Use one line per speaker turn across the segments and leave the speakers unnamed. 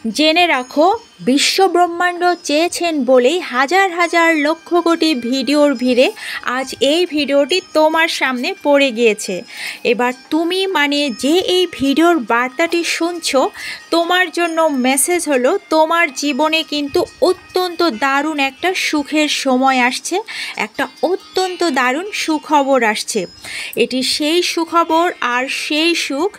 জেনে রাখো, বিশ্ব ব্রহ্মাণ্ড চেয়েছেন বলেই হাজার হাজার লক্ষ কোটি ভিডিওর ভিড়ে আজ এই ভিডিওটি তোমার সামনে পড়ে গিয়েছে। এবার তুমি যে এই ভিডিওর বার্তাটি শুনছো, তোমার জন্য মেসেজ হলো তোমার জীবনে কিন্তু অত্যন্ত দারুণ একটা সুখের সময় আসছে, একটা অত্যন্ত দারুণ সুখবর আসছে। এটি সেই সুখবর আর সেই সুখ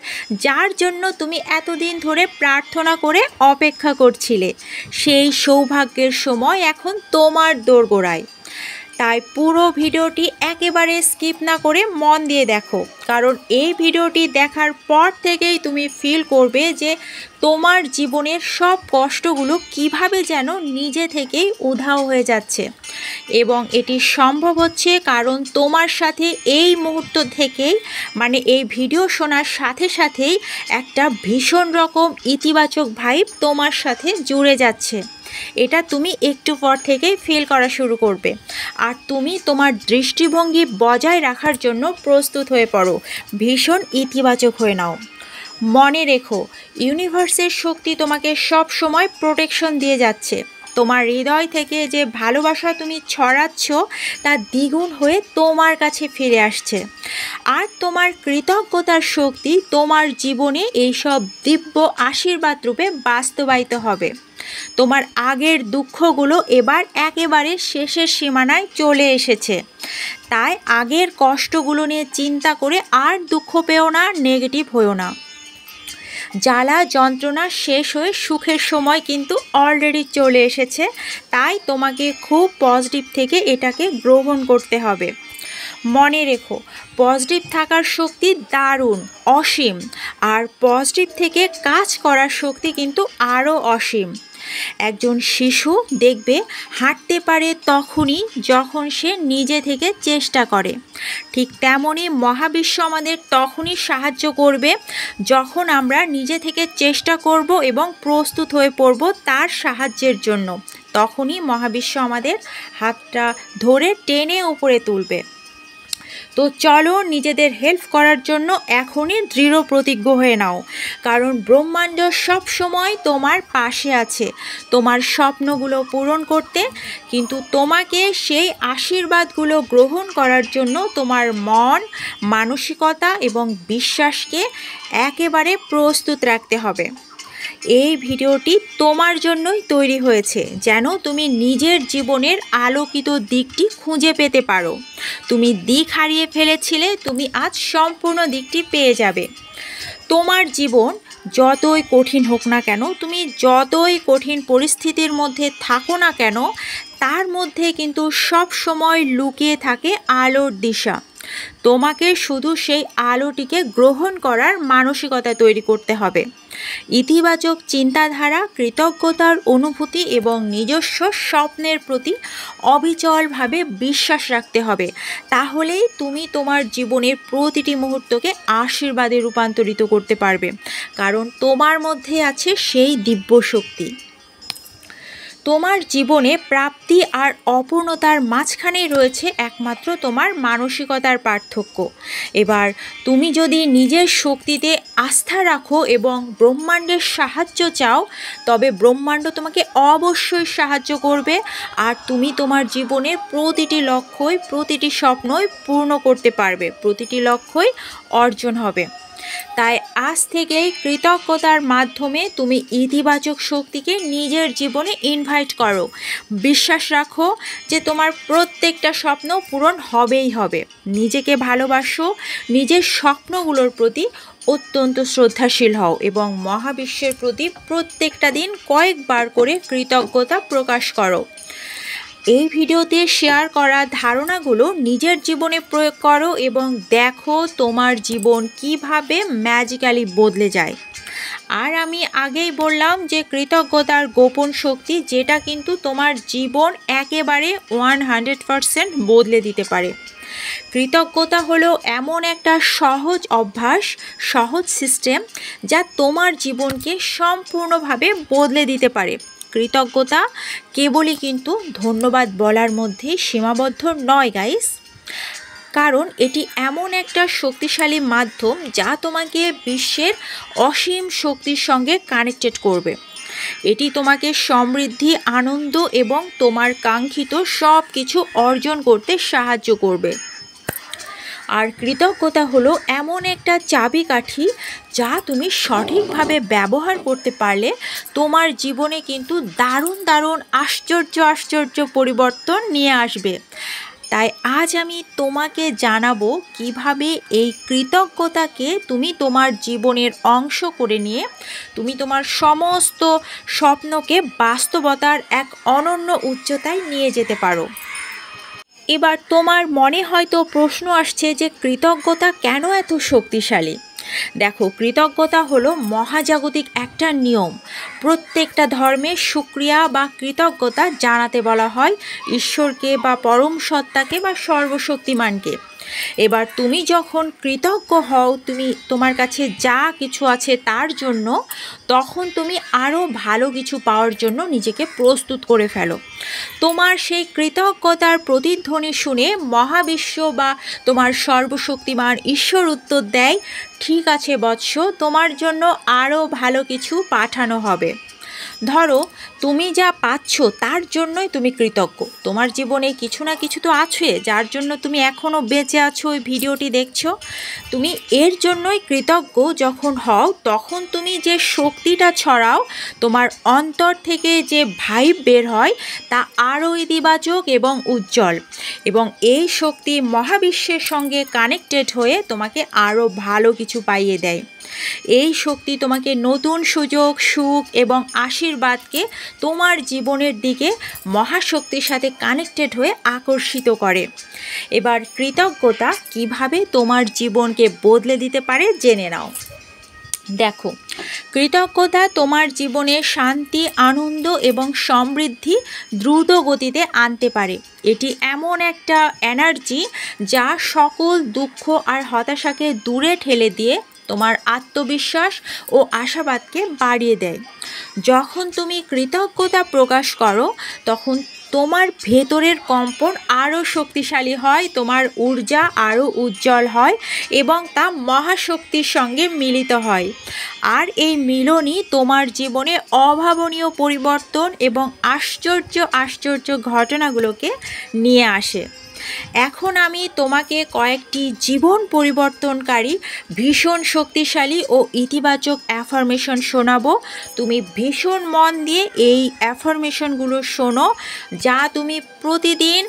যার জন্য তুমি এতদিন ধরে প্রার্থনা করে অপেক্ষা করছিলে। সেই সৌভাগ্যের সময় এখন তোমার দোরগোড়ায়। তাই পুরো ভিডিওটি একেবারে স্কিপ না করে মন দিয়ে দেখো, কারণ এই ভিডিওটি দেখার পর থেকেই তুমি ফিল করবে যে তোমার জীবনের সব কষ্টগুলো কিভাবে যেন নিজে থেকেই উধাও হয়ে যাচ্ছে। এবং এটি সম্ভব হচ্ছে কারণ তোমার সাথে এই মুহূর্ত থেকেই এই ভিডিও শোনার সাথে সাথেই একটা ভীষণ রকম ইতিবাচক ভাইব তোমার সাথে জুড়ে যাচ্ছে। এটা তুমি একটু পর থেকেই ফিল করা শুরু করবে। আর তুমি তোমার দৃষ্টিভঙ্গি বজায় রাখার জন্য প্রস্তুত হয়ে পড়ো, ভীষণ ইতিবাচক হয়ে নাও। মনে রেখো, ইউনিভার্সের শক্তি তোমাকে সব সময় প্রোটেকশন দিয়ে যাচ্ছে। তোমার হৃদয় থেকে যে ভালোবাসা তুমি ছড়াচ্ছ তা দ্বিগুণ হয়ে তোমার কাছে ফিরে আসছে। আর তোমার কৃতজ্ঞতার শক্তি তোমার জীবনে এইসব দিব্য আশীর্বাদ রূপে বাস্তবায়িত হবে। তোমার আগের দুঃখগুলো এবার একেবারে শেষের সীমানায় চলে এসেছে। তাই আগের কষ্টগুলো নিয়ে চিন্তা করে আর দুঃখ পেও না, নেগেটিভ হয়েও না। জ্বালা যন্ত্রণা শেষ হয়ে সুখের সময় কিন্তু অলরেডি চলে এসেছে। তাই তোমাকে খুব পজিটিভ থেকে এটাকে গ্রহণ করতে হবে। মনে রেখো, পজিটিভ থাকার শক্তি দারুণ, অসীম। আর পজিটিভ থেকে কাজ করার শক্তি কিন্তু আরও অসীম। একজন শিশু দেখবে হাঁটতে পারে তখনই যখন সে নিজে থেকে চেষ্টা করে। ঠিক তেমনই মহাবিশ্ব আমাদের তখনই সাহায্য করবে যখন আমরা নিজে থেকে চেষ্টা করব এবং প্রস্তুত হয়ে পড়ব তার সাহায্যের জন্য। তখনই মহাবিশ্ব আমাদের হাতটা ধরে টেনে উপরে তুলবে। তো চলো, নিজেদের হেল্প করার জন্য এখনই দৃঢ় প্রতিজ্ঞ হয়ে নাও, কারণ ব্রহ্মাণ্ড সব সময় তোমার পাশে আছে তোমার স্বপ্নগুলো পূরণ করতে। কিন্তু তোমাকে সেই আশীর্বাদগুলো গ্রহণ করার জন্য তোমার মন, মানসিকতা এবং বিশ্বাসকে একেবারে প্রস্তুত রাখতে হবে। এই ভিডিওটি তোমার জন্যই তৈরি হয়েছে, যেন তুমি নিজের জীবনের আলোকিত দিকটি খুঁজে পেতে পারো। তুমি দিক হারিয়ে ফেলেছিলে, তুমি আজ সম্পূর্ণ দিকটি পেয়ে যাবে। তোমার জীবন যতই কঠিন হোক না কেন, তুমি যতই কঠিন পরিস্থিতির মধ্যে থাকো না কেন, তার মধ্যে কিন্তু সব সময় লুকিয়ে থাকে আলোর দিশা। তোমাকে শুধু সেই আলোটিকে গ্রহণ করার মানসিকতা তৈরি করতে হবে। ইতিবাচক চিন্তাধারা, কৃতজ্ঞতার অনুভূতি এবং নিজস্ব স্বপ্নের প্রতি অবিচলভাবে বিশ্বাস রাখতে হবে। তাহলেই তুমি তোমার জীবনের প্রতিটি মুহূর্তকে আশীর্বাদে রূপান্তরিত করতে পারবে, কারণ তোমার মধ্যে আছে সেই দিব্য শক্তি। তোমার জীবনে প্রাপ্তি আর অপূর্ণতার মাঝখানেই রয়েছে একমাত্র তোমার মানসিকতার পার্থক্য। এবার তুমি যদি নিজের শক্তিতে আস্থা রাখো এবং ব্রহ্মাণ্ডের সাহায্য চাও, তবে ব্রহ্মাণ্ড তোমাকে অবশ্যই সাহায্য করবে। আর তুমি তোমার জীবনের প্রতিটি লক্ষ্যই, প্রতিটি স্বপ্নই পূর্ণ করতে পারবে, প্রতিটি লক্ষ্যই অর্জন হবে। তাই আজ থেকেই কৃতজ্ঞতার মাধ্যমে তুমি ইতিবাচক শক্তিকে নিজের জীবনে ইনভাইট করো। বিশ্বাস রাখো যে তোমার প্রত্যেকটা স্বপ্ন পূরণ হবেই হবে। নিজেকে ভালোবাসো, নিজের স্বপ্নগুলোর প্রতি অত্যন্ত শ্রদ্ধাশীল হও এবং মহাবিশ্বের প্রতি প্রত্যেকটা দিন কয়েকবার করে কৃতজ্ঞতা প্রকাশ করো। এই ভিডিওতে শেয়ার করা ধারণাগুলো নিজের জীবনে প্রয়োগ করো এবং দেখো তোমার জীবন কিভাবে ম্যাজিক্যালি বদলে যায়। আর আমি আগেই বললাম যে কৃতজ্ঞতার গোপন শক্তি, যেটা কিন্তু তোমার জীবন একেবারে 100% বদলে দিতে পারে। কৃতজ্ঞতা হলো এমন একটা সহজ অভ্যাস, সহজ সিস্টেম যা তোমার জীবনকে সম্পূর্ণভাবে বদলে দিতে পারে। কৃতজ্ঞতা কেবলই কিন্তু ধন্যবাদ বলার মধ্যেই সীমাবদ্ধ নয় গাইস, কারণ এটি এমন একটা শক্তিশালী মাধ্যম যা তোমাকে বিশ্বের অসীম শক্তির সঙ্গে কানেক্টেড করবে। এটি তোমাকে সমৃদ্ধি, আনন্দ এবং তোমার কাঙ্ক্ষিত সব কিছু অর্জন করতে সাহায্য করবে। আর কৃতজ্ঞতা হলো এমন একটা চাবিকাঠি যা তুমি সঠিকভাবে ব্যবহার করতে পারলে তোমার জীবনে কিন্তু দারুণ দারুণ আশ্চর্য পরিবর্তন নিয়ে আসবে। তাই আজ আমি তোমাকে জানাবো কিভাবে এই কৃতজ্ঞতাকে তুমি তোমার জীবনের অংশ করে নিয়ে তুমি তোমার সমস্ত স্বপ্নকে বাস্তবতার এক অনন্য উচ্চতায় নিয়ে যেতে পারো। এবার তোমার মনে হয়তো প্রশ্ন আসছে যে কৃতজ্ঞতা কেন এত শক্তিশালী। দেখো, কৃতজ্ঞতা হলো মহাজাগতিক একটা নিয়ম। প্রত্যেকটা ধর্মে শুকরিয়া বা কৃতজ্ঞতা জানাতে বলা হয় ঈশ্বরকে বা পরম সত্তাকে বা সর্বশক্তিমানকে। এবার তুমি যখন কৃতজ্ঞ হও তোমার কাছে যা কিছু আছে তার জন্য, তখন তুমি আরও ভালো কিছু পাওয়ার জন্য নিজেকে প্রস্তুত করে ফেলো। তোমার সেই কৃতজ্ঞতার প্রতিধ্বনি শুনে মহাবিশ্ব বা তোমার সর্বশক্তিমান ঈশ্বর উত্তর দেয়, ঠিক আছে বৎস, তোমার জন্য আরও ভালো কিছু পাঠানো হবে। ধরো, তুমি যা পাচ্ছ তার জন্যই তুমি কৃতজ্ঞ। তোমার জীবনে কিছু না কিছু তো আছে যার জন্য তুমি এখনও বেঁচে আছো, ওই ভিডিওটি দেখছো। তুমি এর জন্যই কৃতজ্ঞ যখন হও, তখন তুমি যে শক্তিটা ছড়াও, তোমার অন্তর থেকে যে ভাইব বের হয় তা আরও ইতিবাচক এবং উজ্জ্বল, এবং এই শক্তি মহাবিশ্বের সঙ্গে কানেক্টেড হয়ে তোমাকে আরও ভালো কিছু পাইয়ে দেয়। এই শক্তি তোমাকে নতুন সুযোগ, সুখ এবং আশীর্বাদকে তোমার জীবনের দিকে মহাশক্তির সাথে কানেক্টেড হয়ে আকর্ষিত করে। এবার কৃতজ্ঞতা কিভাবে তোমার জীবনকে বদলে দিতে পারে জেনে নাও। দেখো, কৃতজ্ঞতা তোমার জীবনে শান্তি, আনন্দ এবং সমৃদ্ধি দ্রুত গতিতে আনতে পারে। এটি এমন একটা এনার্জি যা সকল দুঃখ আর হতাশাকে দূরে ঠেলে দিয়ে তোমার আত্মবিশ্বাস ও আশাবাদকে বাড়িয়ে দেয়। যখন তুমি কৃতজ্ঞতা প্রকাশ করো, তখন তোমার ভেতরের কম্পন আরও শক্তিশালী হয়, তোমার ঊর্জা আরও উজ্জ্বল হয় এবং তা মহাশক্তির সঙ্গে মিলিত হয়। আর এই মিলনই তোমার জীবনে অভাবনীয় পরিবর্তন এবং আশ্চর্য ঘটনাগুলোকে নিয়ে আসে। এখন আমি তোমাকে কয়েকটি জীবন পরিবর্তনকারী ভীষণ শক্তিশালী ও ইতিবাচক অ্যাফার্মেশন শোনাবো। তুমি ভীষণ মন দিয়ে এই অ্যাফার্মেশনগুলো শোনো, যা তুমি প্রতিদিন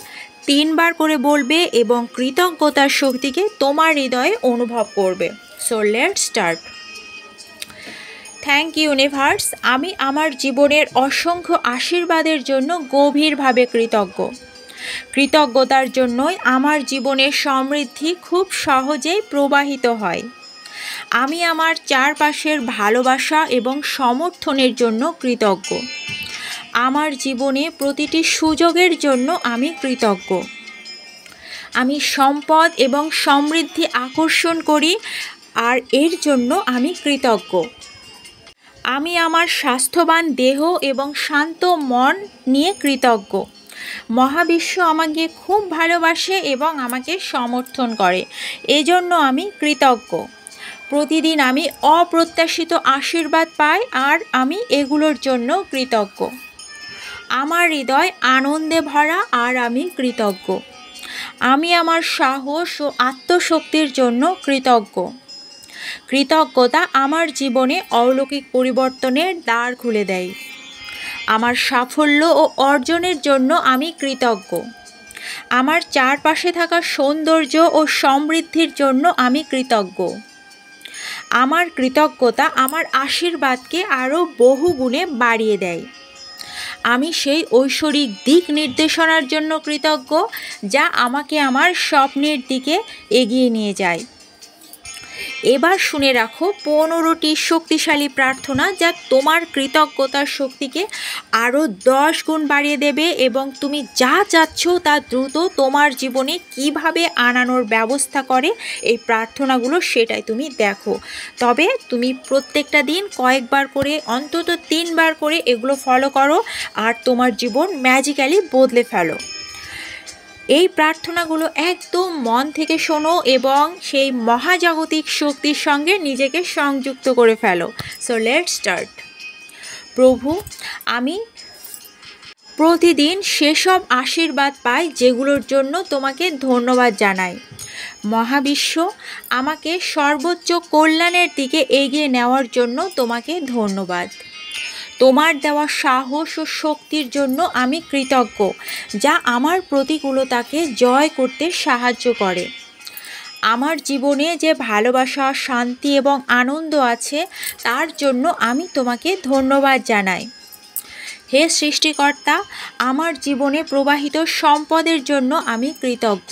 3 বার করে বলবে এবং কৃতজ্ঞতার শক্তিকে তোমার হৃদয়ে অনুভব করবে। So let's start. Thank you universe, আমি আমার জীবনের অসংখ্য আশীর্বাদের জন্য গভীরভাবে কৃতজ্ঞ। কৃতজ্ঞতার জন্যই আমার জীবনের সমৃদ্ধি খুব সহজেই প্রবাহিত হয়। আমি আমার চারপাশের ভালোবাসা এবং সমর্থনের জন্য কৃতজ্ঞ। আমার জীবনে প্রতিটি সুযোগের জন্য আমি কৃতজ্ঞ। আমি সম্পদ এবং সমৃদ্ধি আকর্ষণ করি, আর এর জন্য আমি কৃতজ্ঞ। আমি আমার স্বাস্থ্যবান দেহ এবং শান্ত মন নিয়ে কৃতজ্ঞ। মহাবিশ্ব আমাকে খুব ভালোবাসে এবং আমাকে সমর্থন করে, এজন্য আমি কৃতজ্ঞ। প্রতিদিন আমি অপ্রত্যাশিত আশীর্বাদ পাই, আর আমি এগুলোর জন্য কৃতজ্ঞ। আমার হৃদয় আনন্দে ভরা, আর আমি কৃতজ্ঞ। আমি আমার সাহস ও আত্মশক্তির জন্য কৃতজ্ঞ। কৃতজ্ঞতা আমার জীবনে অলৌকিক পরিবর্তনের দ্বার খুলে দেয়। আমার সাফল্য ও অর্জনের জন্য আমি কৃতজ্ঞ। আমার চারপাশে থাকা সৌন্দর্য ও সমৃদ্ধির জন্য আমি কৃতজ্ঞ। আমার কৃতজ্ঞতা আমার আশীর্বাদকে আরও বহুগুণে বাড়িয়ে দেয়। আমি সেই ঐশ্বরিক দিক নির্দেশনার জন্য কৃতজ্ঞ যা আমাকে আমার স্বপ্নের দিকে এগিয়ে নিয়ে যায়। এবার শুনে রাখো 15টি শক্তিশালী প্রার্থনা যা তোমার কৃতজ্ঞতার শক্তিকে আরও 10 গুণ বাড়িয়ে দেবে, এবং তুমি যা চাচ্ছ তা দ্রুত তোমার জীবনে কিভাবে আনানোর ব্যবস্থা করে এই প্রার্থনাগুলো, সেটাই তুমি দেখো। তবে তুমি প্রত্যেকটা দিন কয়েকবার করে, অন্তত 3 বার করে এগুলো ফলো করো, আর তোমার জীবন ম্যাজিক্যালি বদলে ফেলো। এই প্রার্থনাগুলো একদম মন থেকে শোনো এবং সেই মহাজাগতিক শক্তির সঙ্গে নিজেকে সংযুক্ত করে ফেলো। So let's start. প্রভু, আমি প্রতিদিন সেসব আশীর্বাদ পাই যেগুলোর জন্য তোমাকে ধন্যবাদ জানাই। মহাবিশ্ব, আমাকে সর্বোচ্চ কল্যাণের দিকে এগিয়ে নেওয়ার জন্য তোমাকে ধন্যবাদ। তোমার দেওয়া সাহস ও শক্তির জন্য আমি কৃতজ্ঞ, যা আমার প্রতিকূলতাকে জয় করতে সাহায্য করে। আমার জীবনে যে ভালোবাসা, শান্তি এবং আনন্দ আছে তার জন্য আমি তোমাকে ধন্যবাদ জানাই। হে সৃষ্টিকর্তা, আমার জীবনে প্রবাহিত সম্পদের জন্য আমি কৃতজ্ঞ।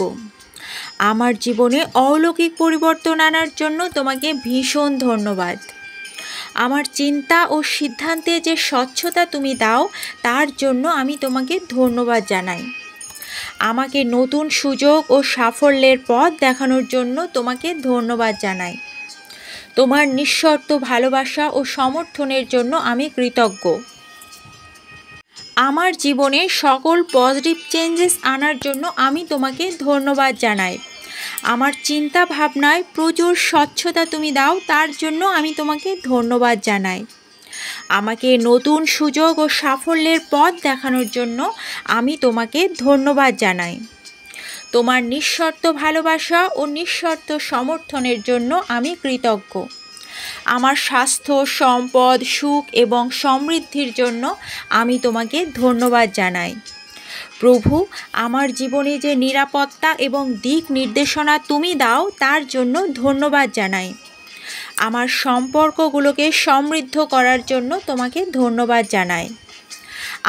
আমার জীবনে অলৌকিক পরিবর্তন আনার জন্য তোমাকে ভীষণ ধন্যবাদ। আমার চিন্তা ও সিদ্ধান্তে যে স্বচ্ছতা তুমি দাও তার জন্য আমি তোমাকে ধন্যবাদ জানাই। আমাকে নতুন সুযোগ ও সাফল্যের পথ দেখানোর জন্য তোমাকে ধন্যবাদ জানাই। তোমার নিঃশর্ত ভালোবাসা ও সমর্থনের জন্য আমি কৃতজ্ঞ। আমার জীবনে সকল পজিটিভ চেঞ্জেস আনার জন্য আমি তোমাকে ধন্যবাদ জানাই। আমার চিন্তা ভাবনায় প্রচুর স্বচ্ছতা তুমি দাও তার জন্য আমি তোমাকে ধন্যবাদ জানাই। আমাকে নতুন সুযোগ ও সাফল্যের পথ দেখানোর জন্য আমি তোমাকে ধন্যবাদ জানাই। তোমার নিঃশর্ত ভালোবাসা ও নিঃশর্ত সমর্থনের জন্য আমি কৃতজ্ঞ। আমার স্বাস্থ্য, সম্পদ, সুখ এবং সমৃদ্ধির জন্য আমি তোমাকে ধন্যবাদ জানাই। প্রভু, আমার জীবনে যে নিরাপত্তা এবং দিক নির্দেশনা তুমি দাও তার জন্য ধন্যবাদ জানাই। আমার সম্পর্কগুলোকে সমৃদ্ধ করার জন্য তোমাকে ধন্যবাদ জানাই।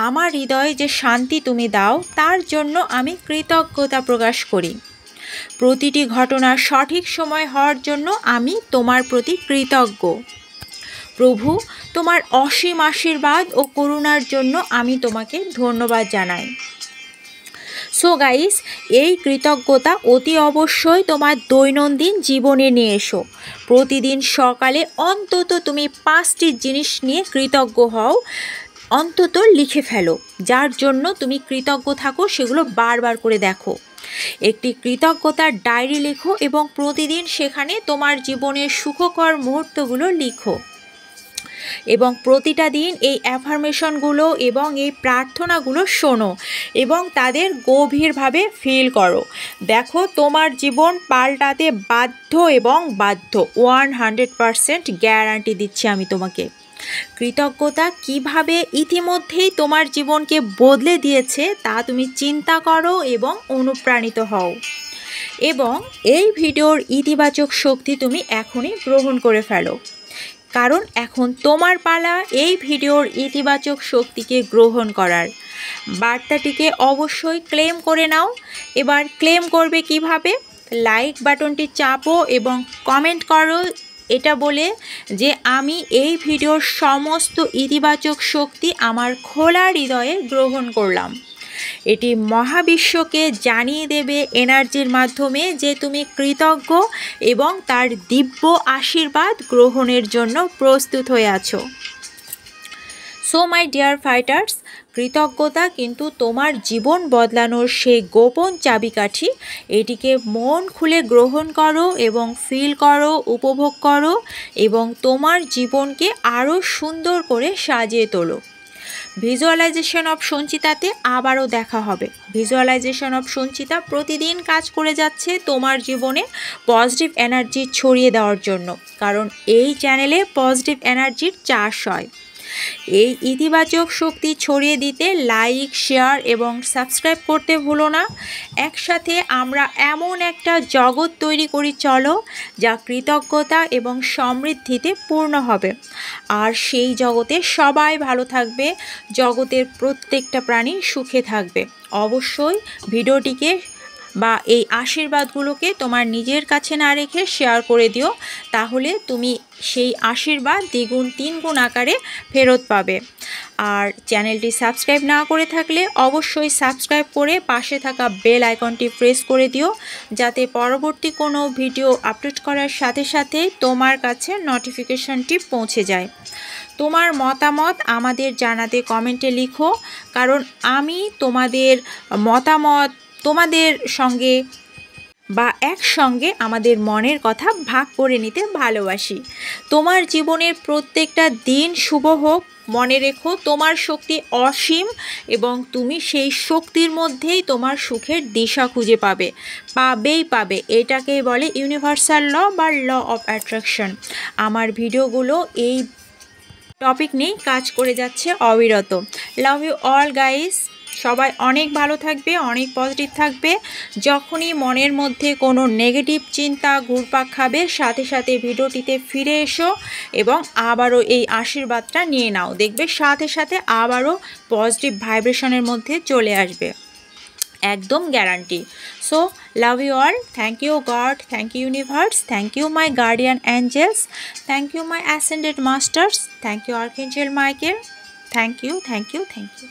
আমার হৃদয়ে যে শান্তি তুমি দাও তার জন্য আমি কৃতজ্ঞতা প্রকাশ করি। প্রতিটি ঘটনা সঠিক সময় হওয়ার জন্য আমি তোমার প্রতি কৃতজ্ঞ। প্রভু, তোমার অসীম আশীর্বাদ ও করুণার জন্য আমি তোমাকে ধন্যবাদ জানাই। সো গাইস, এই কৃতজ্ঞতা অতি অবশ্যই তোমার দৈনন্দিন জীবনে নিয়ে এসো। প্রতিদিন সকালে অন্তত তুমি 5টি জিনিস নিয়ে কৃতজ্ঞ হও, অন্তত লিখে ফেলো, যার জন্য তুমি কৃতজ্ঞ থাকো সেগুলো বারবার করে দেখো। একটি কৃতজ্ঞতার ডায়েরি লেখো এবং প্রতিদিন সেখানে তোমার জীবনের সুখকর মুহূর্তগুলো লিখো। এবং প্রতিটা দিন এই অ্যাফার্মেশনগুলো এবং এই প্রার্থনাগুলো শোনো এবং তাদের গভীরভাবে ফিল করো। দেখো, তোমার জীবন পাল্টাতে বাধ্য এবং বাধ্য। 100% গ্যারান্টি দিচ্ছি আমি তোমাকে। কৃতজ্ঞতা কিভাবে ইতিমধ্যেই তোমার জীবনকে বদলে দিয়েছে তা তুমি চিন্তা করো এবং অনুপ্রাণিত হও। এবং এই ভিডিওর ইতিবাচক শক্তি তুমি এখনই গ্রহণ করে ফেলো, কারণ এখন তোমার পালা এই ভিডিওর ইতিবাচক শক্তিকে গ্রহণ করার। বার্তাটিকে অবশ্যই ক্লেম করে নাও। এবার ক্লেম করবে কিভাবে? লাইক বাটনটি চাপো এবং কমেন্ট করো এটা বলে যে আমি এই ভিডিওর সমস্ত ইতিবাচক শক্তি আমার খোলা হৃদয়ে গ্রহণ করলাম। এটি মহাবিশ্বকে জানিয়ে দেবে এনার্জির মাধ্যমে যে তুমি কৃতজ্ঞ এবং তার দিব্য আশীর্বাদ গ্রহণের জন্য প্রস্তুত হয়ে আছো। সো মাই ডিয়ার ফাইটার্স, কৃতজ্ঞতা কিন্তু তোমার জীবন বদলানোর সেই গোপন চাবিকাঠি। এটিকে মন খুলে গ্রহণ করো এবং ফিল করো, উপভোগ করো এবং তোমার জীবনকে আরও সুন্দর করে সাজিয়ে তোলো। ভিজুয়ালাইজেশন অফ সঞ্চিতাতে আবারও দেখা হবে। ভিজুয়ালাইজেশন অফ সঞ্চিতা প্রতিদিন কাজ করে যাচ্ছে তোমার জীবনে পজিটিভ এনার্জি ছড়িয়ে দেওয়ার জন্য, কারণ এই চ্যানেলে পজিটিভ এনার্জির চাষ হয়। এই ইতিবাচক শক্তি ছড়িয়ে দিতে লাইক, শেয়ার এবং সাবস্ক্রাইব করতে ভুলো না। একসাথে আমরা এমন একটা জগৎ তৈরি করি চলো, যা কৃতজ্ঞতা এবং সমৃদ্ধিতে পূর্ণ হবে। আর সেই জগতে সবাই ভালো থাকবে, জগতের প্রত্যেকটা প্রাণী সুখে থাকবে। অবশ্যই ভিডিওটিকে বা এই আশীর্বাদগুলোকে তোমার নিজের কাছে না রেখে শেয়ার করে দিও, তাহলে তুমি সেই আশীর্বাদ দ্বিগুণ 3 গুণ আকারে ফেরত পাবে। আর চ্যানেলটি সাবস্ক্রাইব না করে থাকলে অবশ্যই সাবস্ক্রাইব করে পাশে থাকা বেল আইকনটি প্রেস করে দিও, যাতে পরবর্তী কোনো ভিডিও আপলোড করার সাথে সাথে তোমার কাছে নোটিফিকেশনটি পৌঁছে যায়। তোমার মতামত আমাদের জানাতে কমেন্টে লিখো, কারণ আমি তোমাদের মতামত তোমাদের সঙ্গে বা একসঙ্গে আমাদের মনের কথা ভাগ করে নিতে ভালোবাসি। তোমার জীবনের প্রত্যেকটা দিন শুভ হোক। মনে রেখো, তোমার শক্তি অসীম এবং তুমি সেই শক্তির মধ্যেই তোমার সুখের দিশা খুঁজে পাবে। এটাকেই বলে ইউনিভার্সাল ল বা ল অফ অ্যাট্রাকশন। আমার ভিডিওগুলো এই টপিক নিয়েই কাজ করে যাচ্ছে অবিরত। Love you all guys. সবাই অনেক ভালো থাকবে, অনেক পজিটিভ থাকবে। যখনই মনের মধ্যে কোনো নেগেটিভ চিন্তা ঘুরপাক খাবে, সাথে সাথে ভিডিওটিতে ফিরে এসো এবং আবারও এই আশীর্বাদটা নিয়ে নাও। দেখবে সাথে সাথে আবারও পজিটিভ ভাইব্রেশনের মধ্যে চলে আসবে, একদম guarantee. So love you all. Thank you God, thank you universe, thank you my guardian angels, thank you my ascended masters, thank you archangel Michael, thank you, thank you, thank you.